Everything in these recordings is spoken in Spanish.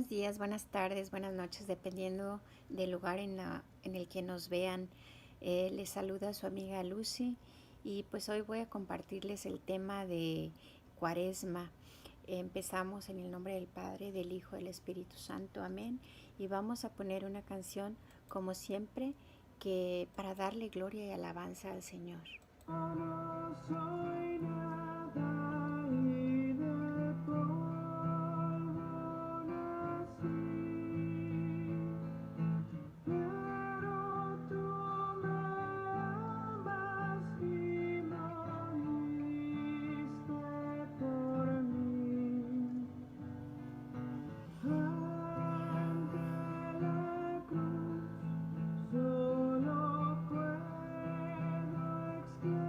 Buenos días, buenas tardes, buenas noches, dependiendo del lugar en el que nos vean. Les saluda su amiga Lucy y pues hoy voy a compartirles el tema de Cuaresma. Empezamos en el nombre del Padre, del Hijo, del Espíritu Santo, amén. Y vamos a poner una canción como siempre que para darle gloria y alabanza al Señor. No soy nada y de polvo nací, pero tú me amas y moriste por mí. Ante la cruz solo puedo exclamar: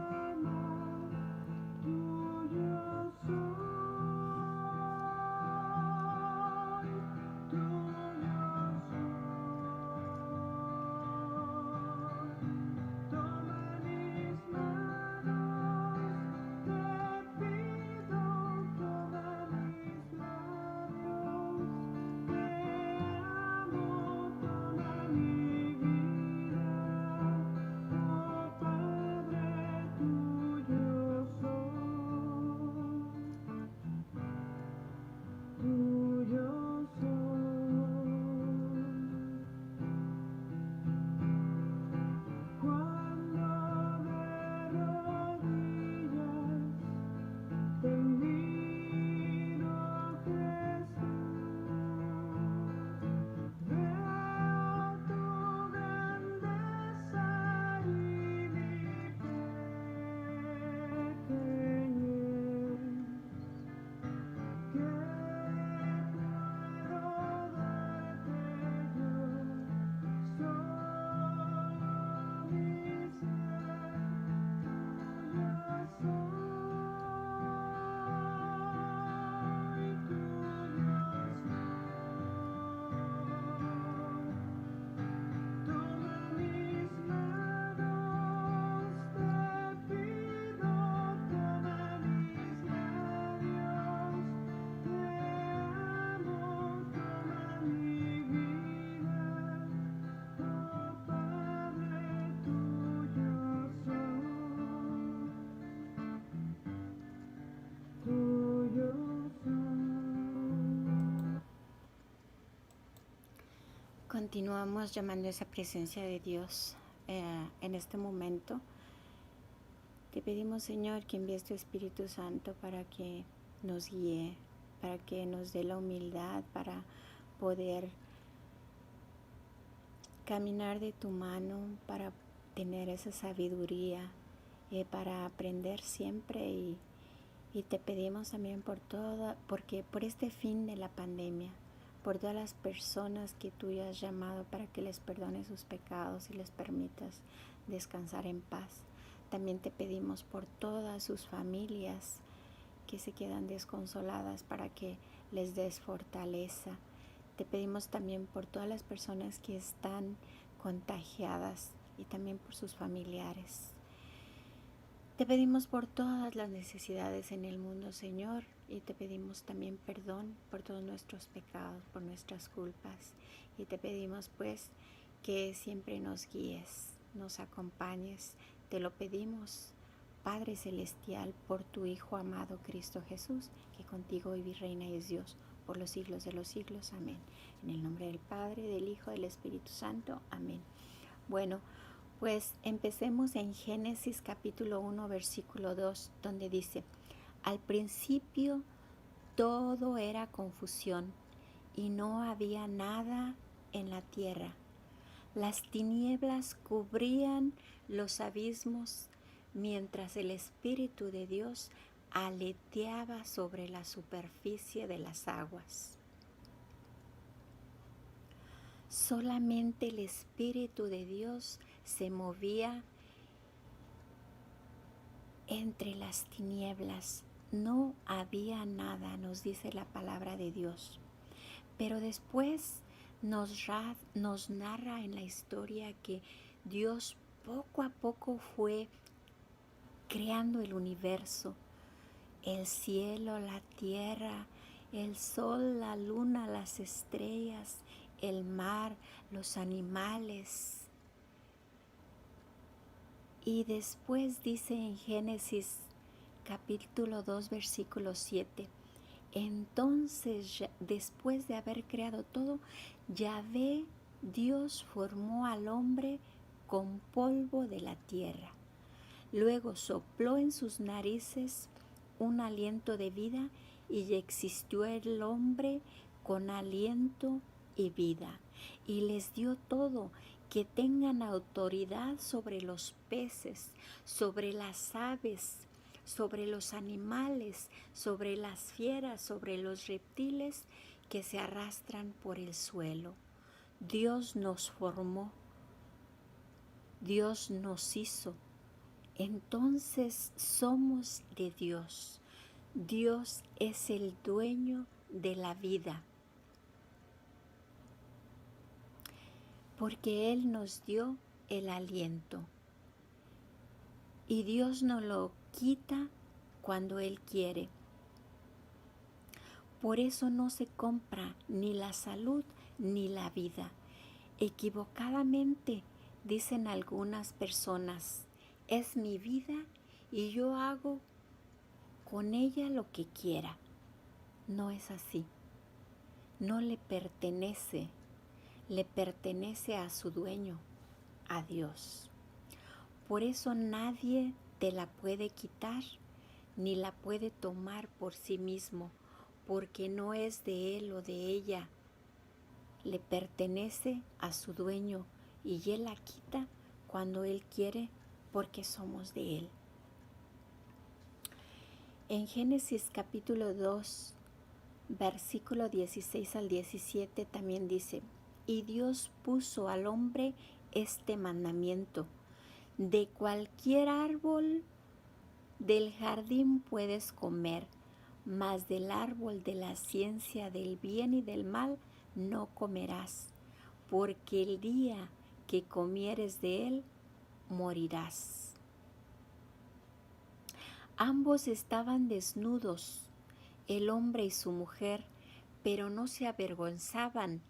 tuyo soy, tuyo soy. Toma mis manos, te pido, toma mis labios, te amo, toma mi vida, oh Padre, tuyo soy, tuyo soy. Cuando de rodillas te miro, Jesús, veo tu grandeza y mi pequeñez. ¿Qué puedo darte yo? Solo mi ser, tuyo soy, tuyo soy. Toma mis manos, te pido, toma mis labios, te amo, toma mi vida, oh Padre, tuyo soy, tuyo soy. Continuamos llamando a esa presencia de Dios en este momento. Te pedimos, Señor, que envíes tu Espíritu Santo para que nos guíe, para que nos dé la humildad para poder caminar de tu mano, para tener esa sabiduría, para aprender siempre y te pedimos también porque por este fin de la pandemia, por todas las personas que tú has llamado para que les perdones sus pecados y les permitas descansar en paz. También te pedimos por todas sus familias que se quedan desconsoladas para que les des fortaleza. Te pedimos también por todas las personas que están contagiadas y también por sus familiares. Te pedimos por todas las necesidades en el mundo, Señor, y te pedimos también perdón por todos nuestros pecados, por nuestras culpas. Y te pedimos pues que siempre nos guíes, nos acompañes. Te lo pedimos, Padre Celestial, por tu Hijo amado Cristo Jesús, que contigo vive y reina y es Dios por los siglos de los siglos. Amén. En el nombre del Padre, del Hijo, del Espíritu Santo. Amén. Bueno, pues empecemos en Génesis capítulo 1, versículo 2, donde dice: al principio todo era confusión y no había nada en la tierra. Las tinieblas cubrían los abismos mientras el Espíritu de Dios aleteaba sobre la superficie de las aguas. Solamente el Espíritu de Dios se movía entre las tinieblas. No había nada, nos dice la palabra de Dios. Pero después nos narra en la historia que Dios poco a poco fue creando el universo, el cielo, la tierra el sol, la luna, las estrellas, el mar, los animales. Y después dice en Génesis capítulo 2, versículo 7, entonces después de haber creado todo, Yahvé Dios formó al hombre con polvo de la tierra. Luego sopló en sus narices un aliento de vida y existió el hombre con aliento y vida. Y les dio todo, que tengan autoridad sobre los peces, sobre las aves, sobre los animales, sobre las fieras, sobre los reptiles que se arrastran por el suelo. Dios nos formó, Dios nos hizo. Entonces somos de Dios. Dios es el dueño de la vida, porque Él nos dio el aliento. Y Dios nos lo quita cuando Él quiere. Por eso no se compra ni la salud ni la vida. Equivocadamente dicen algunas personas, es mi vida y yo hago con ella lo que quiera. No es así. No le pertenece a su dueño, a Dios. Por eso nadie te la puede quitar ni la puede tomar por sí mismo, porque no es de él o de ella. Le pertenece a su dueño y él la quita cuando él quiere, porque somos de él. En Génesis capítulo 2, versículo 16 al 17 también dice, y Dios puso al hombre este mandamiento, de cualquier árbol del jardín puedes comer, mas del árbol de la ciencia del bien y del mal no comerás, porque el día que comieres de él, morirás. Ambos estaban desnudos, el hombre y su mujer, pero no se avergonzaban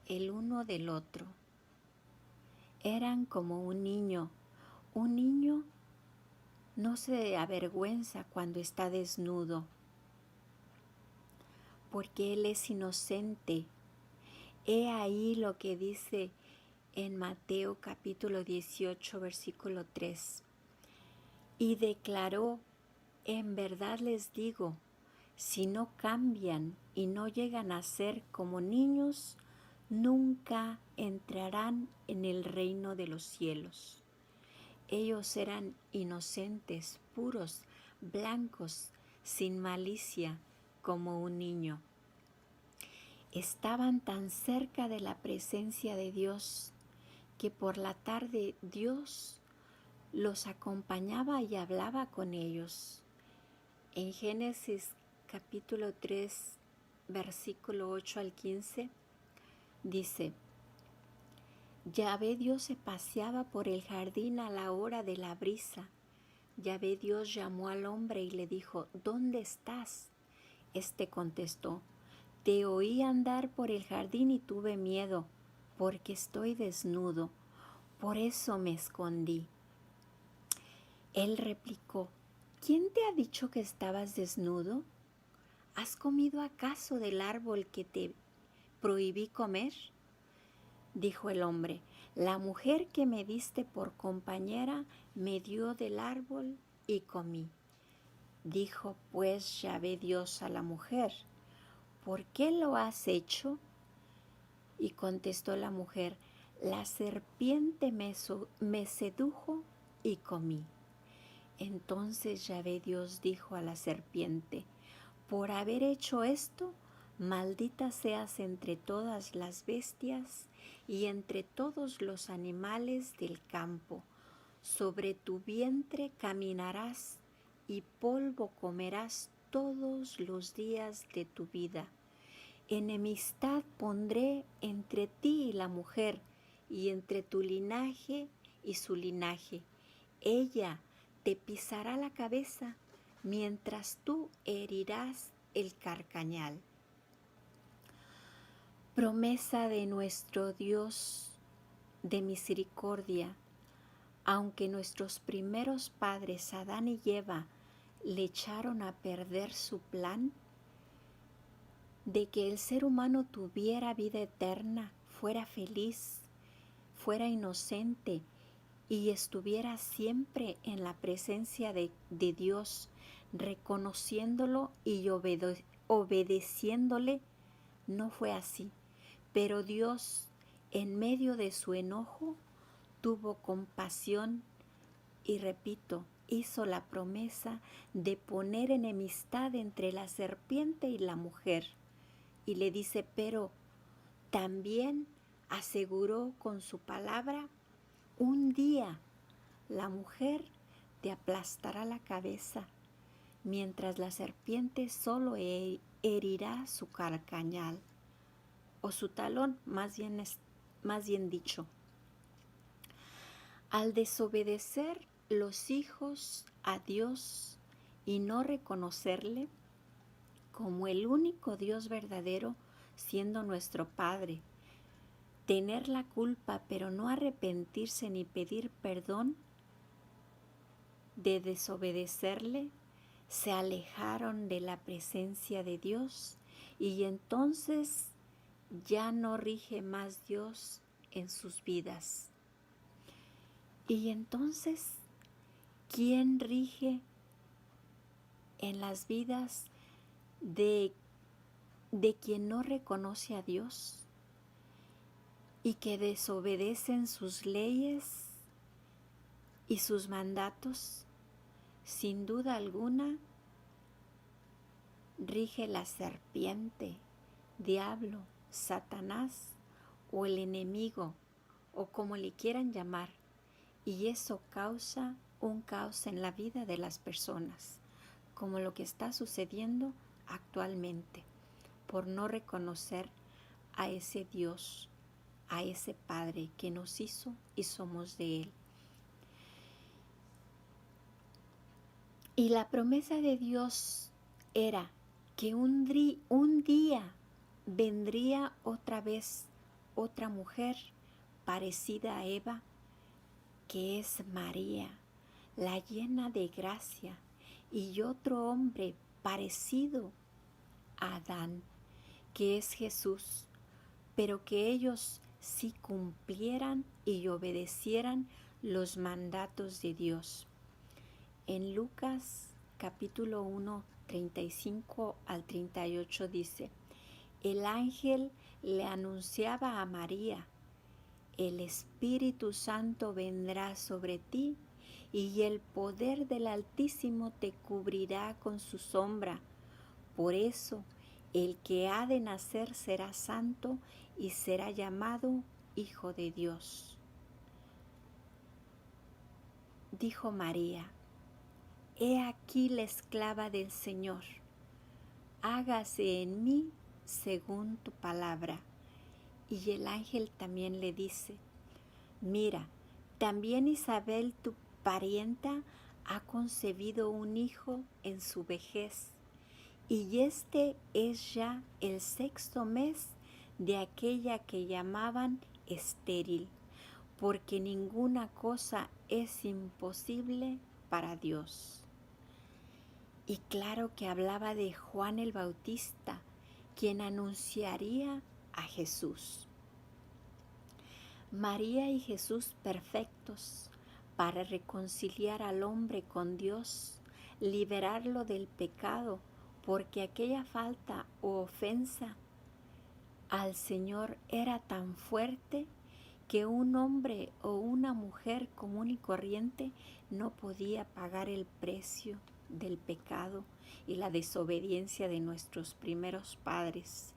el uno del otro. Eran como un niño. Un niño no se avergüenza cuando está desnudo, porque él es inocente. He ahí lo que dice en Mateo capítulo 18, versículo 3. Y declaró, en verdad les digo, si no cambian y no llegan a ser como niños, nunca entrarán en el reino de los cielos. Ellos eran inocentes, puros, blancos, sin malicia, como un niño. Estaban tan cerca de la presencia de Dios que por la tarde Dios los acompañaba y hablaba con ellos. En Génesis capítulo 3, versículo 8 al 15, dice, Yahvé Dios se paseaba por el jardín a la hora de la brisa. Yahvé Dios llamó al hombre y le dijo, ¿dónde estás? Este contestó, te oí andar por el jardín y tuve miedo, porque estoy desnudo, por eso me escondí. Él replicó, ¿quién te ha dicho que estabas desnudo? ¿Has comido acaso del árbol que te prohibí comer? Dijo el hombre, la mujer que me diste por compañera me dio del árbol y comí. Dijo pues Yahvé Dios a la mujer, ¿por qué lo has hecho? Y contestó la mujer, la serpiente me sedujo y comí. Entonces Yahvé Dios dijo a la serpiente, por haber hecho esto, maldita seas entre todas las bestias y entre todos los animales del campo. Sobre tu vientre caminarás y polvo comerás todos los días de tu vida. Enemistad pondré entre ti y la mujer, y entre tu linaje y su linaje. Ella te pisará la cabeza, mientras tú herirás el carcañal. Promesa de nuestro Dios de misericordia, aunque nuestros primeros padres, Adán y Eva, le echaron a perder su plan de que el ser humano tuviera vida eterna, fuera feliz, fuera inocente y estuviera siempre en la presencia de Dios, reconociéndolo y obedeciéndole, no fue así. Pero Dios, en medio de su enojo, tuvo compasión y, repito, hizo la promesa de poner enemistad entre la serpiente y la mujer. Y le dice, pero también aseguró con su palabra, un día la mujer te aplastará la cabeza, mientras la serpiente solo herirá su carcañal, o su talón, más bien dicho. Al desobedecer los hijos a Dios y no reconocerle como el único Dios verdadero, siendo nuestro Padre, tener la culpa pero no arrepentirse ni pedir perdón de desobedecerle, se alejaron de la presencia de Dios y entonces ya no rige más Dios en sus vidas. Y entonces, ¿quién rige en las vidas de quien no reconoce a Dios y que desobedecen sus leyes y sus mandatos? Sin duda alguna, rige la serpiente, diablo, Satanás o el enemigo, o como le quieran llamar, y eso causa un caos en la vida de las personas, como lo que está sucediendo actualmente, por no reconocer a ese Dios, a ese Padre que nos hizo y somos de Él. Y la promesa de Dios era que un día vendría otra vez otra mujer parecida a Eva, que es María, la llena de gracia, y otro hombre parecido a Adán, que es Jesús, pero que ellos sí cumplieran y obedecieran los mandatos de Dios. En Lucas capítulo 1, 35 al 38 dice, el ángel le anunciaba a María, el Espíritu Santo vendrá sobre ti y el poder del Altísimo te cubrirá con su sombra. Por eso, el que ha de nacer será santo y será llamado Hijo de Dios. Dijo María, he aquí la esclava del Señor, hágase en mí según tu palabra. Y el ángel también le dice, mira, también Isabel, tu parienta, ha concebido un hijo en su vejez, y este es ya el 6º mes de aquella que llamaban estéril, porque ninguna cosa es imposible para Dios. Y claro que hablaba de Juan el Bautista, quien anunciaría a Jesús. María y Jesús perfectos para reconciliar al hombre con Dios, liberarlo del pecado, porque aquella falta o ofensa al Señor era tan fuerte que un hombre o una mujer común y corriente no podía pagar el precio del pecado y la desobediencia de nuestros primeros padres.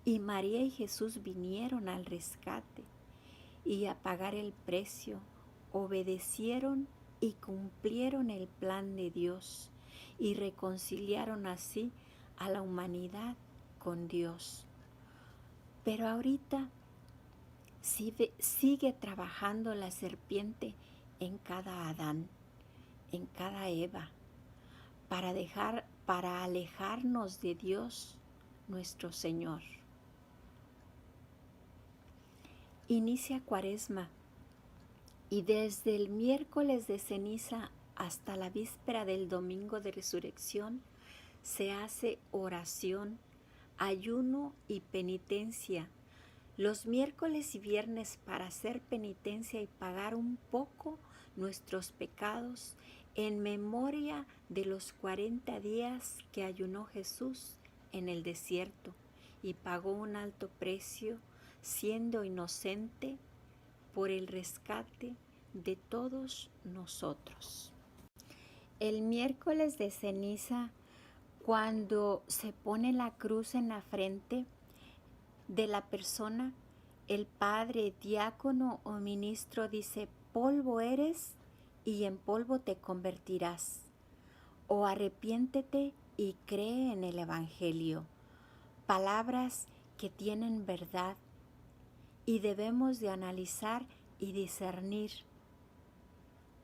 Y María y Jesús vinieron al rescate y a pagar el precio, obedecieron y cumplieron el plan de Dios y reconciliaron así a la humanidad con Dios. Pero ahorita sigue trabajando la serpiente en cada Adán, en cada Eva, para alejarnos de Dios, nuestro Señor. Inicia Cuaresma y desde el miércoles de ceniza hasta la víspera del domingo de resurrección se hace oración, ayuno y penitencia. Los miércoles y viernes para hacer penitencia y pagar un poco nuestros pecados en memoria de los 40 días que ayunó Jesús en el desierto y pagó un alto precio siendo inocente por el rescate de todos nosotros. El miércoles de ceniza, cuando se pone la cruz en la frente de la persona, el padre, diácono o ministro dice: polvo eres y en polvo te convertirás. O arrepiéntete y cree en el Evangelio. Palabras que tienen verdad y debemos de analizar y discernir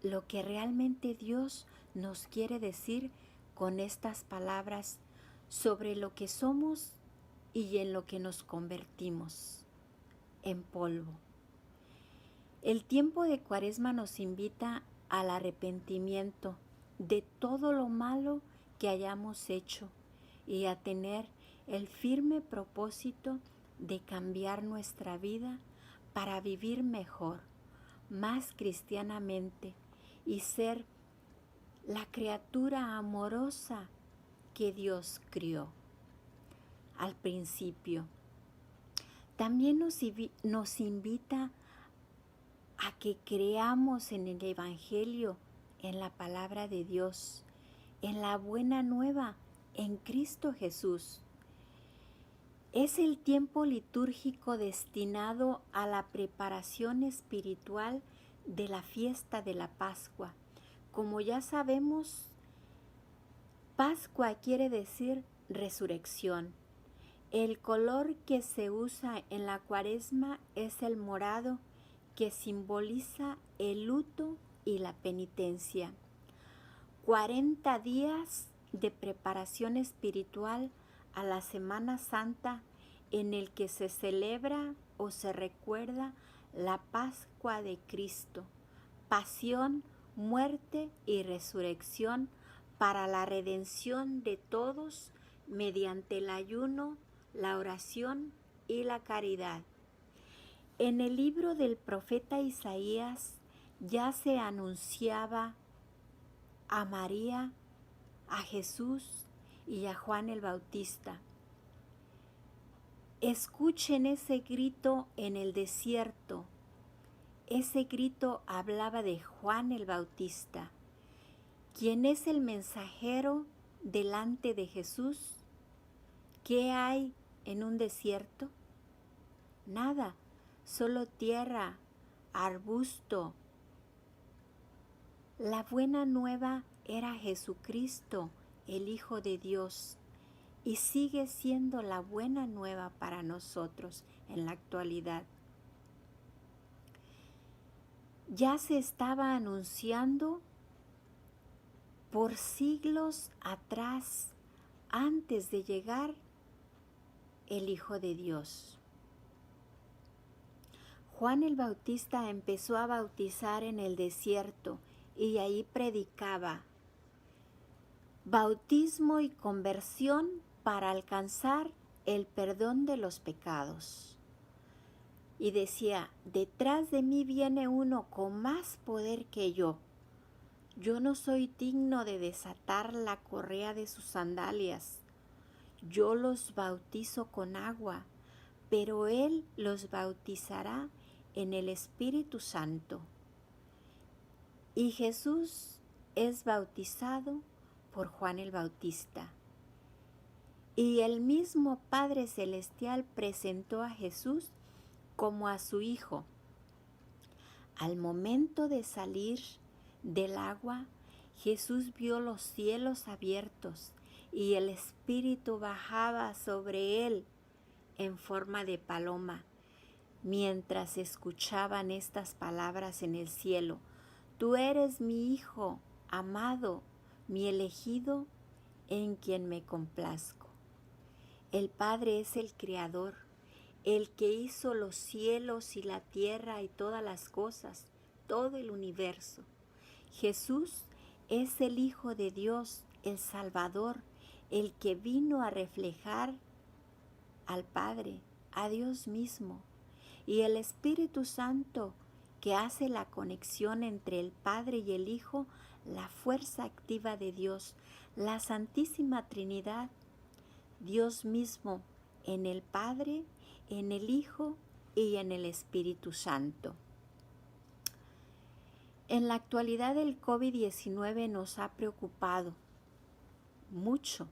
lo que realmente Dios nos quiere decir con estas palabras sobre lo que somos y en lo que nos convertimos, en polvo. El tiempo de Cuaresma nos invita al arrepentimiento de todo lo malo que hayamos hecho y a tener el firme propósito de cambiar nuestra vida para vivir mejor, más cristianamente y ser la criatura amorosa que Dios crió al principio. También nos invita a que creamos en el Evangelio, en la palabra de Dios, en la buena nueva, en Cristo Jesús. Es el tiempo litúrgico destinado a la preparación espiritual de la fiesta de la Pascua. Como ya sabemos, Pascua quiere decir resurrección. El color que se usa en la Cuaresma es el morado, que simboliza el luto y la penitencia. 40 días de preparación espiritual a la Semana Santa, en el que se celebra o se recuerda la Pascua de Cristo, pasión, muerte y resurrección para la redención de todos mediante el ayuno, la oración y la caridad. En el libro del profeta Isaías ya se anunciaba a María, a Jesús y a Juan el Bautista. Escuchen ese grito en el desierto. Ese grito hablaba de Juan el Bautista, quien es el mensajero delante de Jesús. ¿Qué hay en un desierto? Nada, solo tierra, arbusto. La buena nueva era Jesucristo, el Hijo de Dios, y sigue siendo la buena nueva para nosotros en la actualidad. Ya se estaba anunciando por siglos atrás, antes de llegar el Hijo de Dios. Juan el Bautista empezó a bautizar en el desierto y ahí predicaba bautismo y conversión para alcanzar el perdón de los pecados. Y decía: detrás de mí viene uno con más poder que yo. Yo no soy digno de desatar la correa de sus sandalias. Yo los bautizo con agua, pero Él los bautizará en el Espíritu Santo. Y Jesús es bautizado por Juan el Bautista. Y el mismo Padre Celestial presentó a Jesús como a su Hijo. Al momento de salir del agua, Jesús vio los cielos abiertos y el Espíritu bajaba sobre él en forma de paloma, mientras escuchaban estas palabras en el cielo: Tú eres mi Hijo amado, mi elegido, en quien me complazco. El Padre es el Creador, el que hizo los cielos y la tierra y todas las cosas, todo el universo. Jesús es el Hijo de Dios, el Salvador, el que vino a reflejar al Padre, a Dios mismo, y el Espíritu Santo que hace la conexión entre el Padre y el Hijo, la fuerza activa de Dios, la Santísima Trinidad, Dios mismo en el Padre, en el Hijo y en el Espíritu Santo. En la actualidad el COVID-19 nos ha preocupado mucho.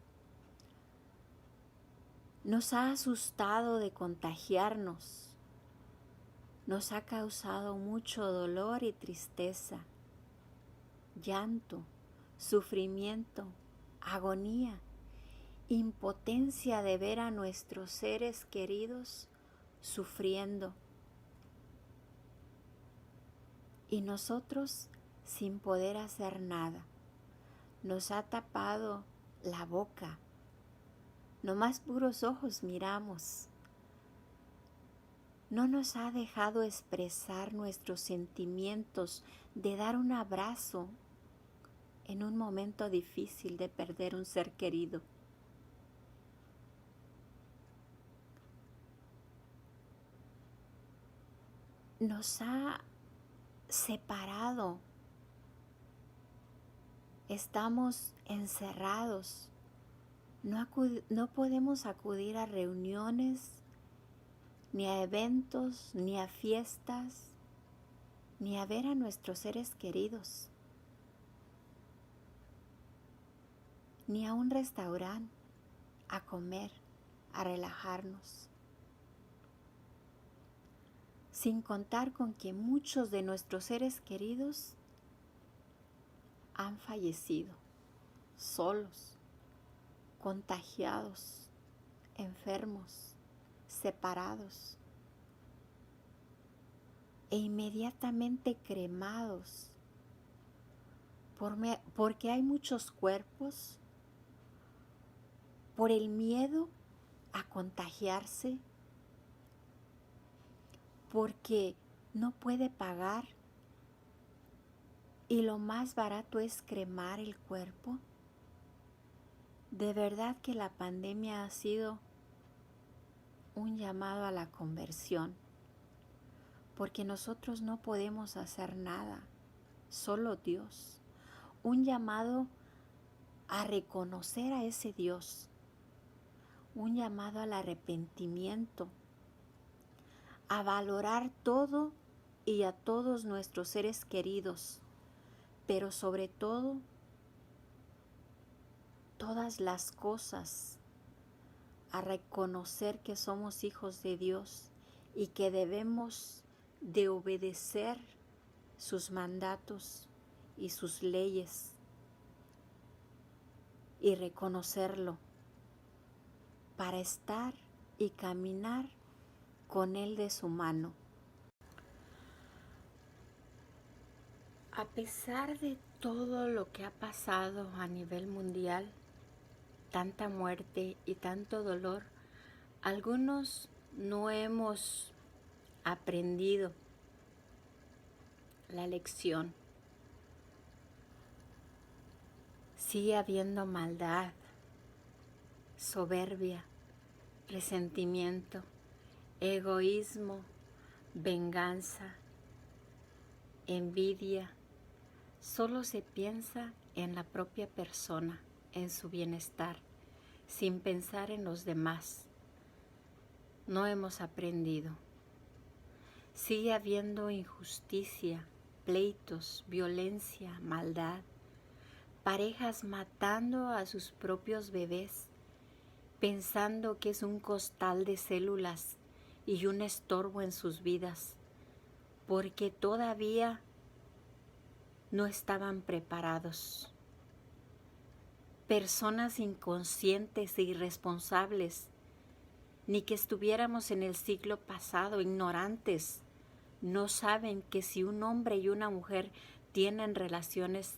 Nos ha asustado de contagiarnos. Nos ha causado mucho dolor y tristeza, llanto, sufrimiento, agonía, impotencia de ver a nuestros seres queridos sufriendo. Y nosotros sin poder hacer nada. Nos ha tapado la boca. Nomás puros ojos miramos. No nos ha dejado expresar nuestros sentimientos, de dar un abrazo en un momento difícil de perder un ser querido. Nos ha separado. Estamos encerrados. No podemos acudir a reuniones, ni a eventos, ni a fiestas, ni a ver a nuestros seres queridos, ni a un restaurante a comer, a relajarnos. Sin contar con que muchos de nuestros seres queridos han fallecido, solos, contagiados, enfermos, separados e inmediatamente cremados, porque hay muchos cuerpos, por el miedo a contagiarse, porque no puede pagar y lo más barato es cremar el cuerpo. De verdad que la pandemia ha sido un llamado a la conversión, porque nosotros no podemos hacer nada, solo Dios. Un llamado a reconocer a ese Dios, un llamado al arrepentimiento, a valorar todo y a todos nuestros seres queridos, pero sobre todo, todas las cosas, a reconocer que somos hijos de Dios y que debemos de obedecer sus mandatos y sus leyes y reconocerlo para estar y caminar con Él de su mano. A pesar de todo lo que ha pasado a nivel mundial, tanta muerte y tanto dolor, algunos no hemos aprendido la lección. Sigue habiendo maldad, soberbia, resentimiento, egoísmo, venganza, envidia. Solo se piensa en la propia persona, en su bienestar, sin pensar en los demás. No hemos aprendido. Sigue habiendo injusticia, pleitos, violencia, maldad, parejas matando a sus propios bebés, pensando que es un costal de células y un estorbo en sus vidas, porque todavía no estaban preparados. Personas inconscientes e irresponsables, ni que estuviéramos en el siglo pasado, ignorantes, no saben que si un hombre y una mujer tienen relaciones,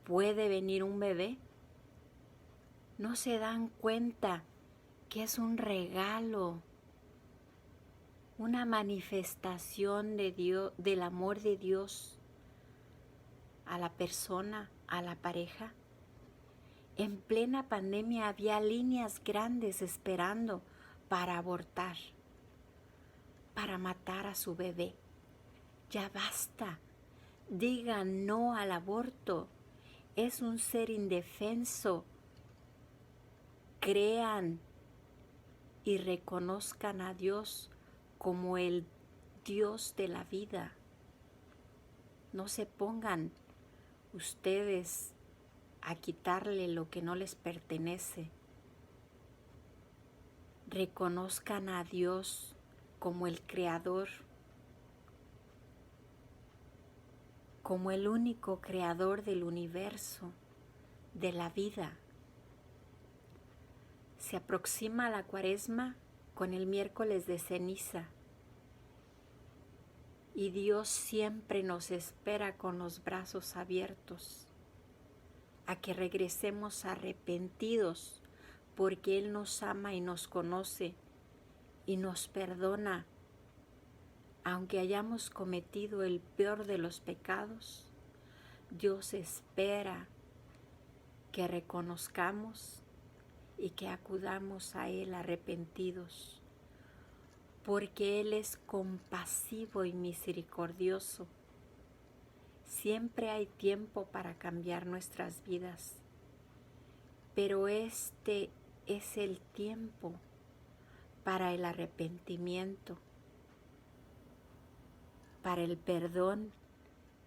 puede venir un bebé. No se dan cuenta que es un regalo una manifestación de Dios, del amor de Dios a la persona, a la pareja. En plena pandemia había líneas grandes esperando para abortar, para matar a su bebé. Ya basta. Digan no al aborto. Es un ser indefenso. Crean y reconozcan a Dios como el Dios de la vida. No se pongan ustedes a quitarle lo que no les pertenece. Reconozcan a Dios como el Creador, como el único Creador del universo, de la vida. Se aproxima la Cuaresma con el miércoles de ceniza y Dios siempre nos espera con los brazos abiertos a que regresemos arrepentidos, porque Él nos ama y nos conoce y nos perdona. Aunque hayamos cometido el peor de los pecados, Dios espera que reconozcamos y que acudamos a Él arrepentidos, porque Él es compasivo y misericordioso. Siempre hay tiempo para cambiar nuestras vidas, pero este es el tiempo para el arrepentimiento, para el perdón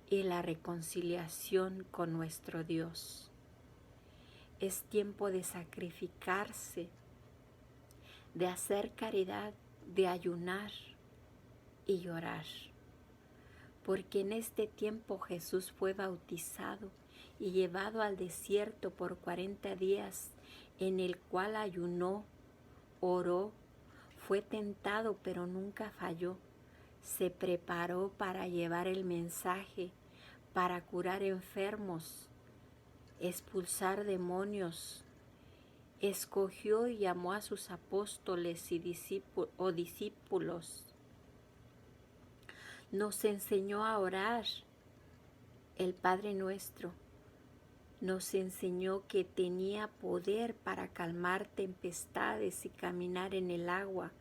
y la reconciliación con nuestro Dios. Es tiempo de sacrificarse, de hacer caridad, de ayunar y llorar. Porque en este tiempo Jesús fue bautizado y llevado al desierto por 40 días, en el cual ayunó, oró, fue tentado pero nunca falló. Se preparó para llevar el mensaje, para curar enfermos, expulsar demonios. Escogió y llamó a sus apóstoles y discípulos. Nos enseñó a orar el Padre Nuestro. Nos enseñó que tenía poder para calmar tempestades y caminar en el agua,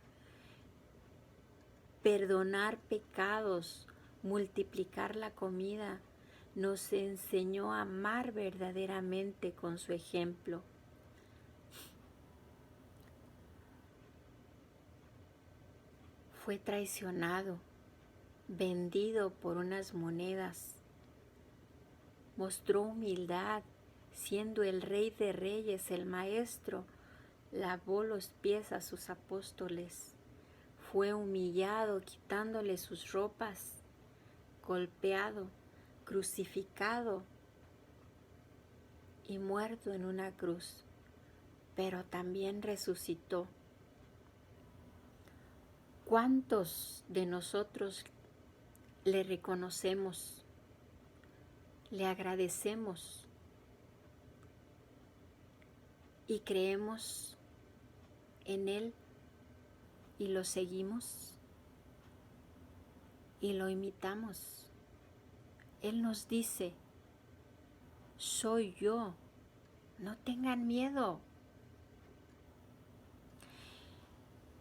perdonar pecados, multiplicar la comida. Nos enseñó a amar verdaderamente con su ejemplo. Fue traicionado, vendido por unas monedas. Mostró humildad, siendo el Rey de Reyes, el Maestro. Lavó los pies a sus apóstoles. Fue humillado, quitándole sus ropas, golpeado, crucificado y muerto en una cruz, pero también resucitó. ¿Cuántos de nosotros le reconocemos, le agradecemos y creemos en Él y lo seguimos y lo imitamos? Él nos dice: soy yo, no tengan miedo.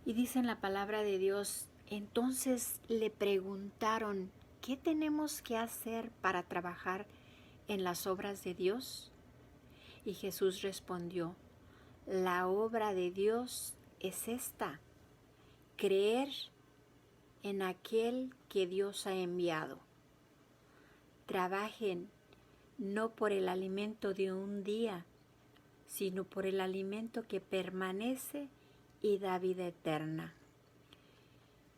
Y dice en la palabra de Dios, entonces le preguntaron: ¿qué tenemos que hacer para trabajar en las obras de Dios? Y Jesús respondió: la obra de Dios es esta, creer en aquel que Dios ha enviado. Trabajen no por el alimento de un día, sino por el alimento que permanece y da vida eterna.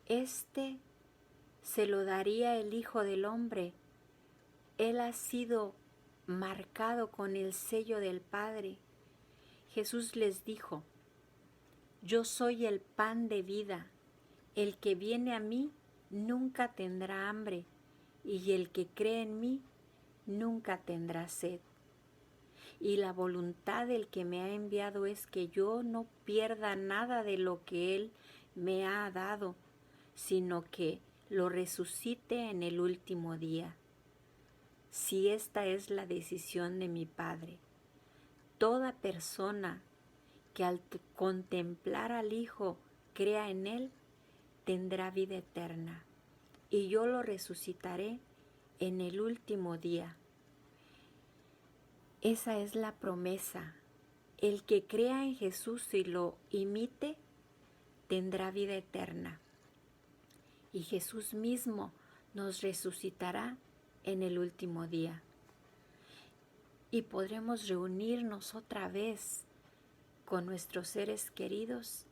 Este se lo daría el Hijo del Hombre. Él ha sido marcado con el sello del Padre. Jesús les dijo: yo soy el pan de vida. El que viene a mí nunca tendrá hambre, y el que cree en mí nunca tendrá sed. Y la voluntad del que me ha enviado es que yo no pierda nada de lo que Él me ha dado, sino que lo resucite en el último día. Si esta es la decisión de mi Padre, toda persona que al contemplar al Hijo crea en Él, tendrá vida eterna, y yo lo resucitaré en el último día. Esa es la promesa. El que crea en Jesús y lo imite, tendrá vida eterna. Y Jesús mismo nos resucitará en el último día. Y podremos reunirnos otra vez con nuestros seres queridos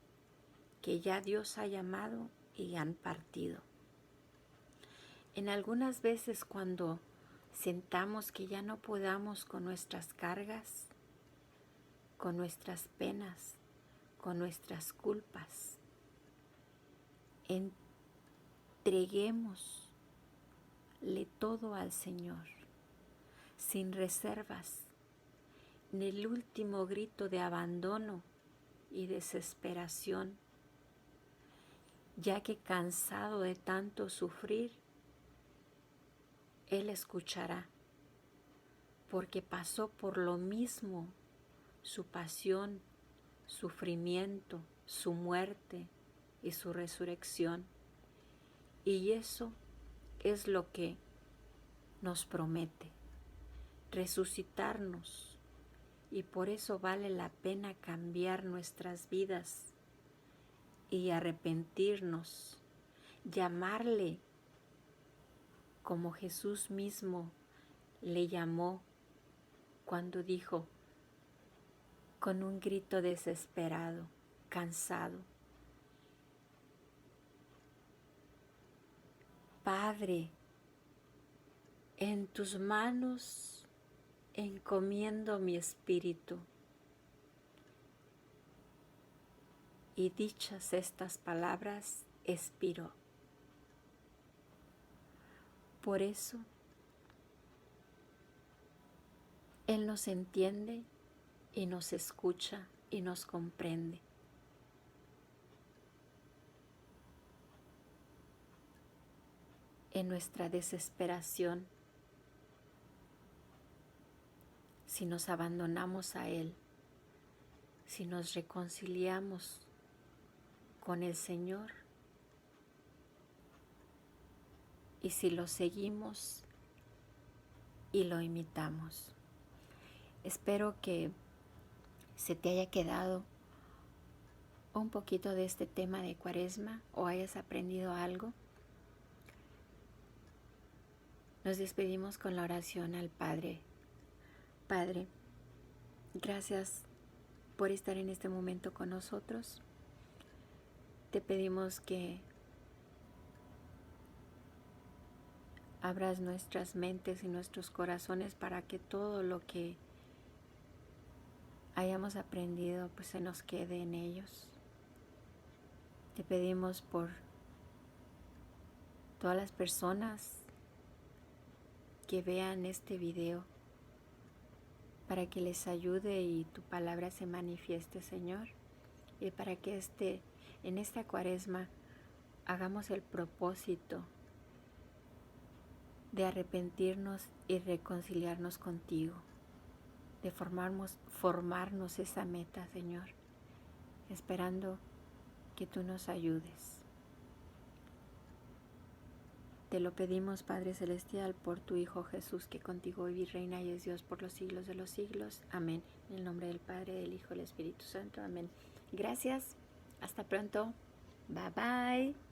que ya Dios ha llamado y han partido. En algunas veces cuando sentamos que ya no podamos con nuestras cargas, con nuestras penas, con nuestras culpas, entreguémosle todo al Señor, sin reservas, en el último grito de abandono y desesperación, ya que cansado de tanto sufrir, Él escuchará, porque pasó por lo mismo, su pasión, sufrimiento, su muerte y su resurrección. Y eso es lo que nos promete, resucitarnos. Y por eso vale la pena cambiar nuestras vidas y arrepentirnos, llamarle como Jesús mismo le llamó cuando dijo con un grito desesperado, cansado: Padre, en tus manos encomiendo mi espíritu. Y dichas estas palabras, expiró. Por eso, Él nos entiende y nos escucha y nos comprende. En nuestra desesperación, si nos abandonamos a Él, si nos reconciliamos con el Señor y si lo seguimos y lo imitamos. Espero que se te haya quedado un poquito de este tema de Cuaresma o hayas aprendido algo. Nos despedimos con la oración al Padre. Padre, gracias por estar en este momento con nosotros. Te pedimos que abras nuestras mentes y nuestros corazones para que todo lo que hayamos aprendido pues se nos quede en ellos. Te pedimos por todas las personas que vean este video para que les ayude y tu palabra se manifieste, Señor, y para que en esta Cuaresma hagamos el propósito de arrepentirnos y reconciliarnos contigo, de formarnos esa meta, Señor, esperando que tú nos ayudes. Te lo pedimos, Padre Celestial, por tu Hijo Jesús, que contigo vive y reina y es Dios por los siglos de los siglos. Amén. En el nombre del Padre, del Hijo y del Espíritu Santo. Amén. Gracias. Hasta pronto. Bye bye.